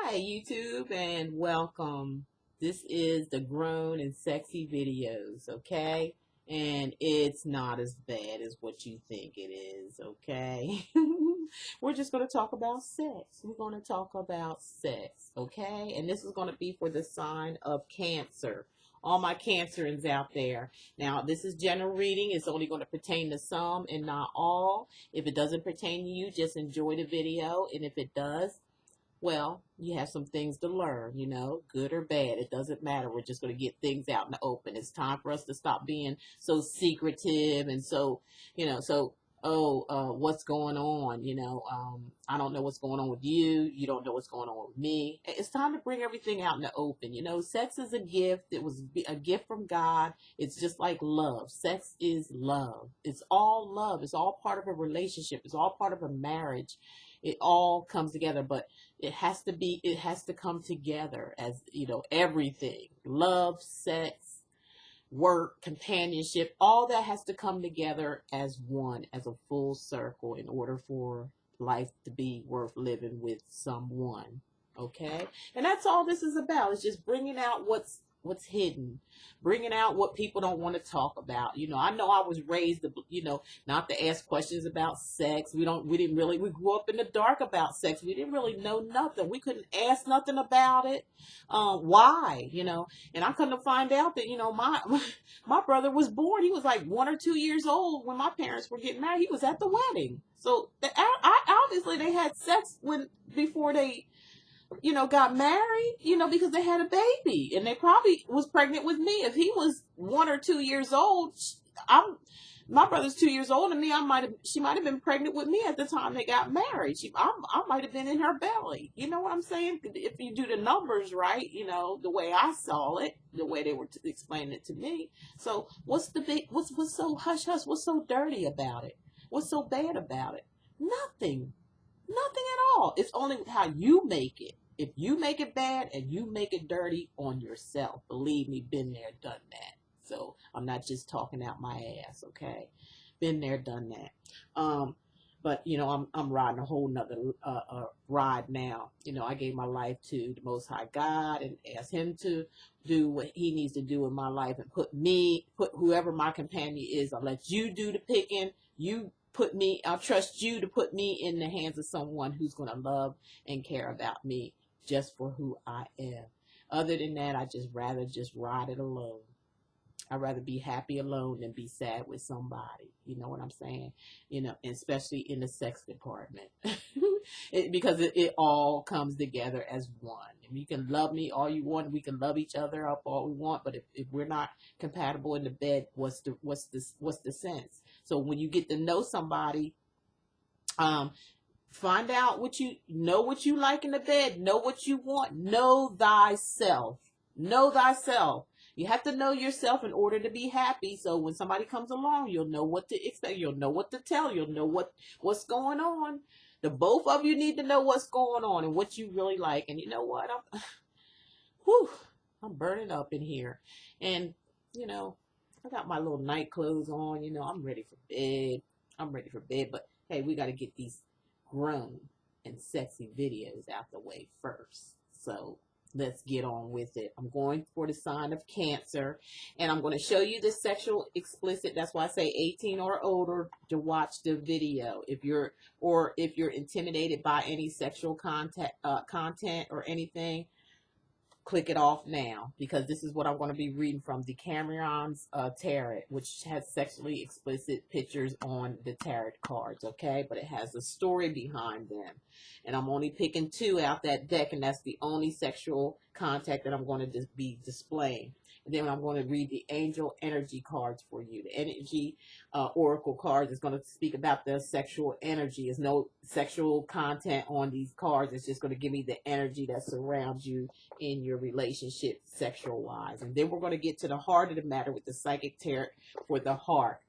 Hi, YouTube, and welcome. This is the grown and sexy videos, okay? And it's not as bad as what you think it is, okay? We're just going to talk about sex. We're going to talk about sex, okay? And this is going to be for the sign of Cancer. All my Cancerians out there. Now, this is general reading. It's only going to pertain to some and not all. If it doesn't pertain to you, just enjoy the video. And if it does, well, you have some things to learn, good or bad. It doesn't matter. We're just going to get things out in the open. It's time for us to stop being so secretive and what's going on? I don't know what's going on with you. You don't know what's going on with me. It's time to bring everything out in the open. Sex is a gift. It was a gift from God. It's just like love. Sex is love. It's all love. It's all part of a relationship. It's all part of a marriage. It all comes together, but it has to come together as, everything. Love, sex, work, companionship, all that has to come together as one, as a full circle in order for life to be worth living with someone. Okay? And that's all this is about. It's just bringing out what's hidden, bringing out what people don't want to talk about. I know I was raised to, not to ask questions about sex. We grew up in the dark about sex. We didn't really know nothing. We couldn't ask nothing about it. Why, and I couldn't find out that, my brother was born. He was like 1 or 2 years old when my parents were getting married. He was at the wedding. So obviously they had sex before they got married, because they had a baby, and they probably was pregnant with me. If he was 1 or 2 years old, my brother's 2 years older than me. She might have been pregnant with me at the time they got married. I might have been in her belly. You know what I'm saying? If you do the numbers right, the way I saw it, the way they were explaining it to me. So what's so hush hush? What's so dirty about it? What's so bad about it? Nothing. Nothing at all. It's only how you make it. If you make it bad and you make it dirty on yourself, believe me, been there, done that. So I'm not just talking out my ass, okay? Been there, done that. But I'm riding a whole nother ride now. I gave my life to the Most High God and asked Him to do what He needs to do in my life and put whoever my companion is. I'll let you do the picking. I'll trust you to put me in the hands of someone who's going to love and care about me just for who I am. Other than that, I just rather ride it alone. I'd rather be happy alone than be sad with somebody. You know what I'm saying? Especially in the sex department. Because it all comes together as one. And you can love me all you want. We can love each other up all we want. But if we're not compatible in the bed, what's the sense? So when you get to know somebody, find out what you like in the bed. Know what you want. Know thyself. Know thyself. You have to know yourself in order to be happy. So when somebody comes along, you'll know what to expect. You'll know what to tell. You'll know what's going on. The both of you need to know what's going on and what you really like. And you know what? I'm burning up in here. And, I got my little night clothes on. I'm ready for bed. But, hey, we got to get these grown and sexy videos out the way first. So let's get on with it. I'm going for the sign of Cancer, and I'm going to show you the sexual explicit. That's why I say 18 or older to watch the video. If you're intimidated by any sexual content or anything, click it off now, because this is what I'm going to be reading from Decameron's tarot, which has sexually explicit pictures on the tarot cards, okay? But it has a story behind them. And I'm only picking 2 out that deck, and that's the only sexual contact that I'm going to be displaying. And then I'm going to read the angel energy cards for you. The energy oracle cards is going to speak about the sexual energy. There's no sexual content on these cards. It's just going to give me the energy that surrounds you in your relationship sexual wise. And then we're going to get to the heart of the matter with the psychic tarot for the heart.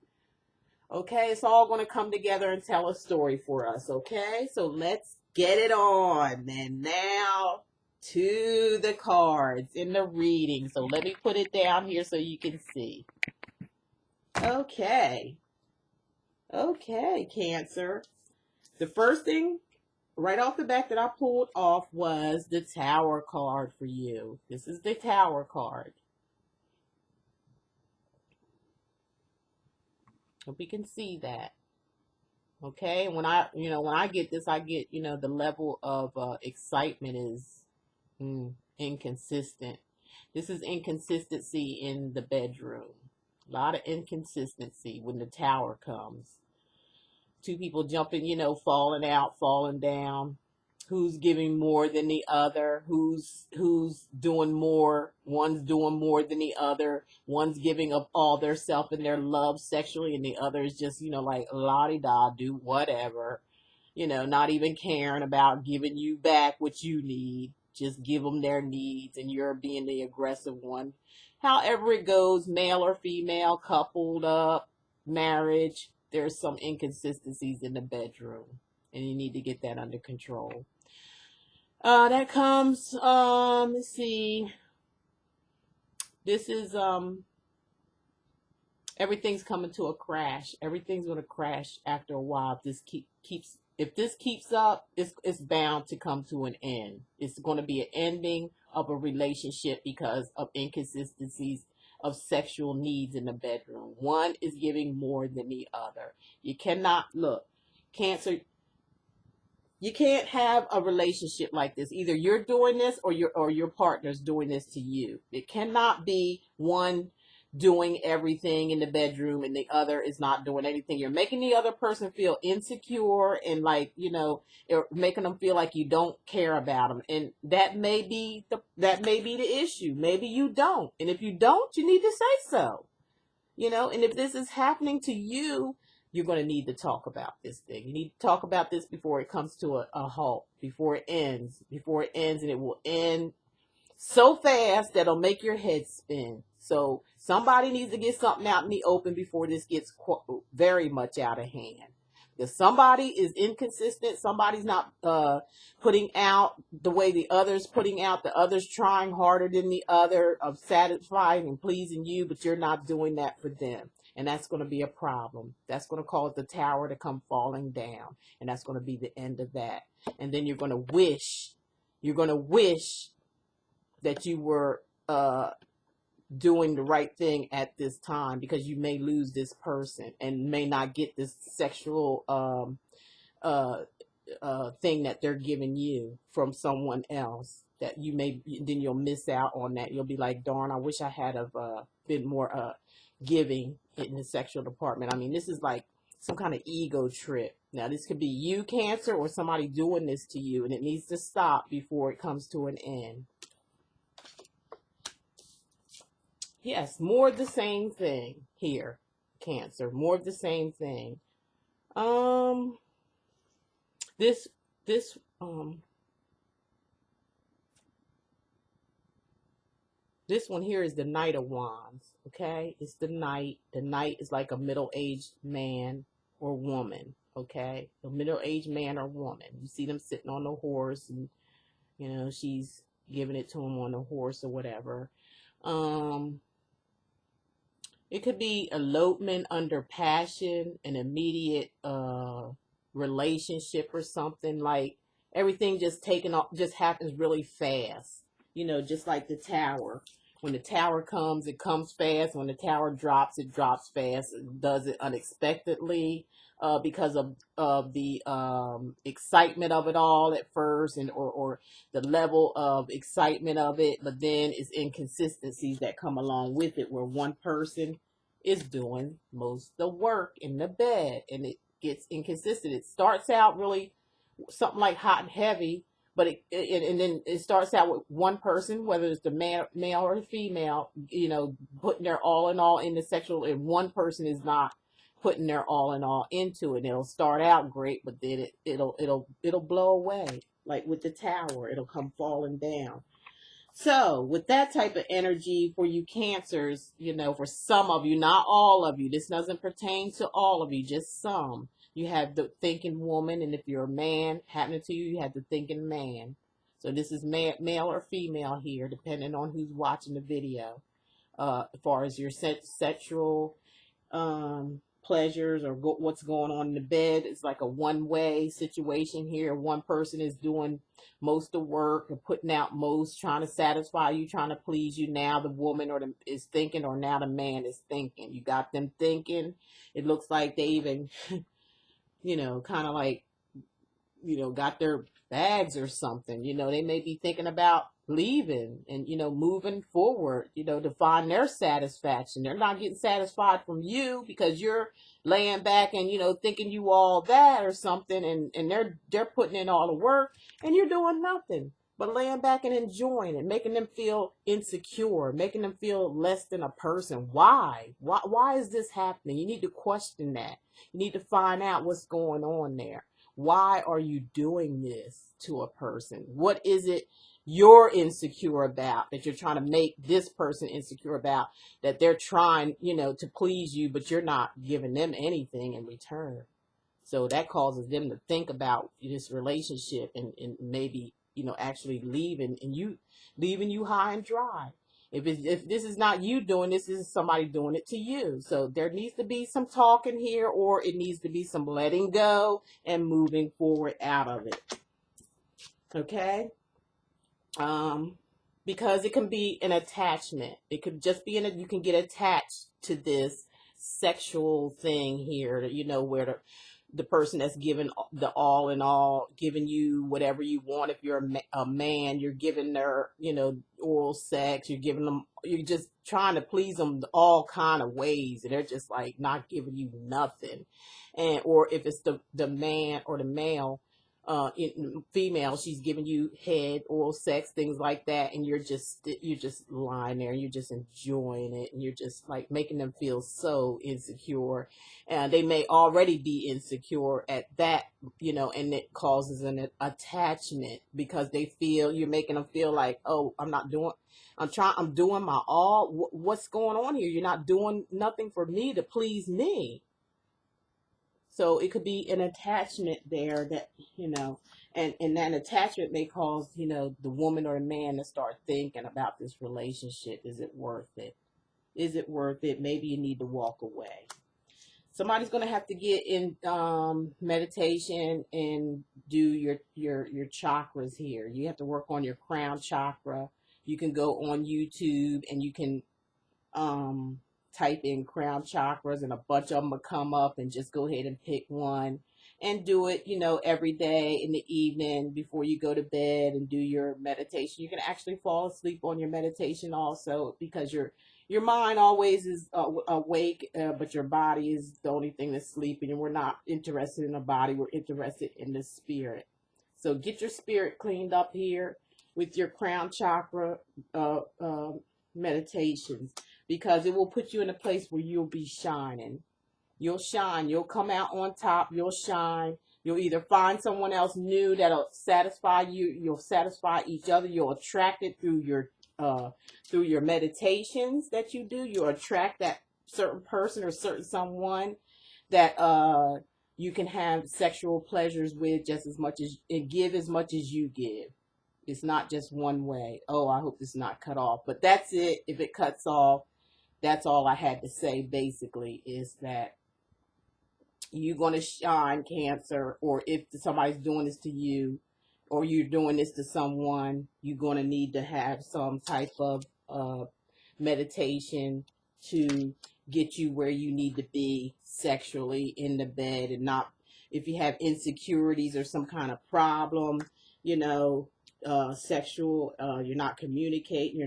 Okay, it's all going to come together and tell a story for us. Okay, so let's get it on. And now to the cards in the reading. So let me put it down here so you can see. Okay, Cancer. The first thing right off the bat that I pulled off was the Tower card for you. This is the Tower card. Hope you can see that. Okay, when I get this, I get, the level of excitement is inconsistent. This is inconsistency in the bedroom. A lot of inconsistency when the Tower comes. Two people jumping, falling out, falling down. Who's giving more than the other? Who's doing more? One's doing more than the other. One's giving up all their self and their love sexually, and the other is just, like la di da, do whatever. Not even caring about giving you back what you need. Just give them their needs, and you're being the aggressive one. However it goes, male or female, coupled up, marriage, there's some inconsistencies in the bedroom, and you need to get that under control. That comes, let's see. This is, everything's coming to a crash. Everything's going to crash after a while. If this keeps up, it's bound to come to an end. It's going to be an ending of a relationship because of inconsistencies of sexual needs in the bedroom. One is giving more than the other. You cannot, look, Cancer, you can't have a relationship like this. Either you're doing this or your partner's doing this to you. It cannot be one doing everything in the bedroom and the other is not doing anything. You're making the other person feel insecure and like, you're making them feel like you don't care about them. And that may be the issue. Maybe you don't. And if you don't, you need to say so. And if this is happening to you, you're going to need to talk about this thing. You need to talk about this before it comes to a halt, before it ends, and it will end so fast that it'll make your head spin. So somebody needs to get something out in the open before this gets very much out of hand. If somebody is inconsistent, somebody's not putting out the way the other's putting out, the other's trying harder than the other of satisfying and pleasing you, but you're not doing that for them. And that's going to be a problem. That's going to cause the Tower to come falling down. And that's going to be the end of that. And then you're going to wish that you were doing the right thing at this time, because you may lose this person and may not get this sexual thing that they're giving you from someone else, that then you'll miss out on that. You'll be like, darn, I wish I had been more giving in the sexual department. I mean, this is like some kind of ego trip. Now, this could be you, Cancer, or somebody doing this to you, and it needs to stop before it comes to an end. Yes, more of the same thing here, Cancer. More of the same thing. This one here is the Knight of Wands. Okay, it's the Knight. The Knight is like a middle-aged man or woman. Okay, a middle-aged man or woman. You see them sitting on the horse, and she's giving it to him on the horse or whatever. It could be elopement under passion, an immediate relationship or something, like everything just happens really fast. Just like the Tower. When the Tower comes, it comes fast. When the Tower drops, it drops fast. It does it unexpectedly because of the excitement of it all at first, and or the level of excitement of it. But then it's inconsistencies that come along with it, where one person is doing most of the work in the bed, and it gets inconsistent. It starts out really something like hot and heavy, but and then it starts out with one person, whether it's the male or the female, putting their all in all in the sexual, and one person is not putting their all in all into it. And it'll start out great, but then it'll blow away, like with the Tower. It'll come falling down. So with that type of energy for you Cancers, for some of you, not all of you, this doesn't pertain to all of you, just some. You have the thinking woman, and if you're a man happening to you, you have the thinking man. So this is male or female here, depending on who's watching the video. As far as your sexual pleasures or what's going on in the bed. It's like a one-way situation here. One person is doing most of the work and putting out most, trying to satisfy you, trying to please you. Now the woman is thinking, or now the man is thinking. You got them thinking. It looks like they even, kind of like, got their bags or something. They may be thinking about leaving and, moving forward, to find their satisfaction. They're not getting satisfied from you because you're laying back and, thinking you all that or something. And they're putting in all the work and you're doing nothing but laying back and enjoying it, making them feel insecure, making them feel less than a person. Why? Why is this happening? You need to question that. You need to find out what's going on there. Why are you doing this to a person? What is it you're insecure about that you're trying to make this person insecure about, that they're trying, to please you, but you're not giving them anything in return? So that causes them to think about this relationship and maybe, actually leaving you high and dry. If this is not you doing this is somebody doing it to you. So there needs to be some talking here, or it needs to be some letting go and moving forward out of it. Okay? Because it can be an attachment. It could just be you can get attached to this sexual thing here, where the person that's giving the all in all, giving you whatever you want. If you're a man, you're giving their, oral sex, you're just trying to please them all kind of ways, and they're just like not giving you nothing. Or if it's the man or the male, female, she's giving you head, oral sex, things like that, and you're just lying there and you're just enjoying it, and you're just like making them feel so insecure, and they may already be insecure at that, and it causes an attachment because they feel you're making them feel like, oh, I'm doing my all. What's going on here? You're not doing nothing for me to please me. So it could be an attachment there that, and that attachment may cause, the woman or the man to start thinking about this relationship. Is it worth it? Is it worth it? Maybe you need to walk away. Somebody's going to have to get in meditation and do your chakras here. You have to work on your crown chakra. You can go on YouTube and you can type in crown chakras, and a bunch of them will come up, and just go ahead and pick one and do it, every day in the evening before you go to bed, and do your meditation. You can actually fall asleep on your meditation also, because your mind always is awake, but your body is the only thing that's sleeping, and we're not interested in the body. We're interested in the spirit. So get your spirit cleaned up here with your crown chakra meditations, because it will put you in a place where you'll be shining. You'll shine. You'll come out on top. You'll shine. You'll either find someone else new that'll satisfy you. You'll satisfy each other. You'll attract it through your meditations that you do. You'll attract that certain person or certain someone that you can have sexual pleasures with, just as much as, and give as much as you give. It's not just one way. Oh, I hope it's not cut off. But that's it. If it cuts off, that's all I had to say, basically, is that you're going to shine, Cancer. Or if somebody's doing this to you, or you're doing this to someone, you're going to need to have some type of meditation to get you where you need to be sexually in the bed. And not, if you have insecurities or some kind of problem, sexual, you're not communicating,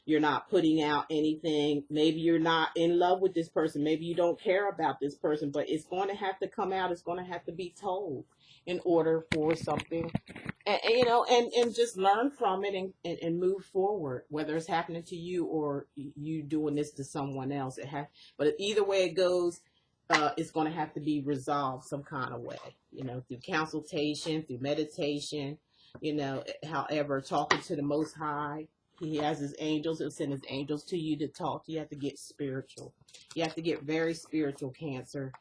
you're not putting out anything. Maybe you're not in love with this person. Maybe you don't care about this person, but it's going to have to come out. It's going to have to be told in order for something, and just learn from it and move forward, whether it's happening to you or you doing this to someone else. But either way it goes, it's going to have to be resolved some kind of way, through consultation, through meditation, however, talking to the Most High. He has his angels. He'll send his angels to you to talk. You have to get spiritual. You have to get very spiritual, Cancer.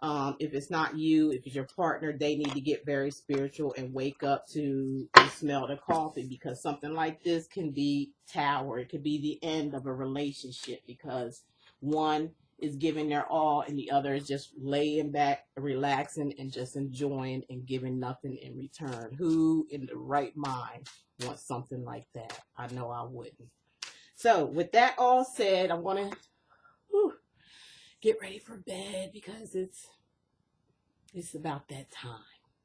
If it's not you, if it's your partner, they need to get very spiritual and wake up to the smell of the coffee, because something like this can be tower. It could be the end of a relationship, because one is giving their all and the other is just laying back, relaxing, and just enjoying and giving nothing in return. Who in the right mind wants something like that? I know I wouldn't. So with that all said, I'm going to get ready for bed because it's about that time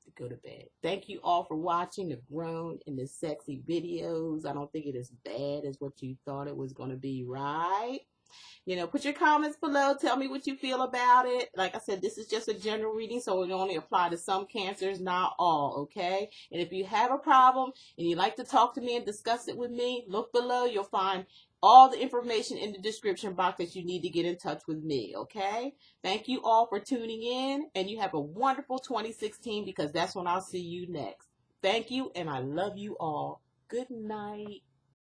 to go to bed. Thank you all for watching the grown and the sexy videos. I don't think it is bad as what you thought it was going to be, right? You know, put your comments below. Tell me what you feel about it. Like I said, this is just a general reading, so it only apply to some cancers, not all, okay? And if you have a problem and you'd like to talk to me and discuss it with me, look below. You'll find all the information in the description box that you need to get in touch with me, okay? Thank you all for tuning in, and you have a wonderful 2016 because that's when I'll see you next. Thank you, and I love you all. Good night.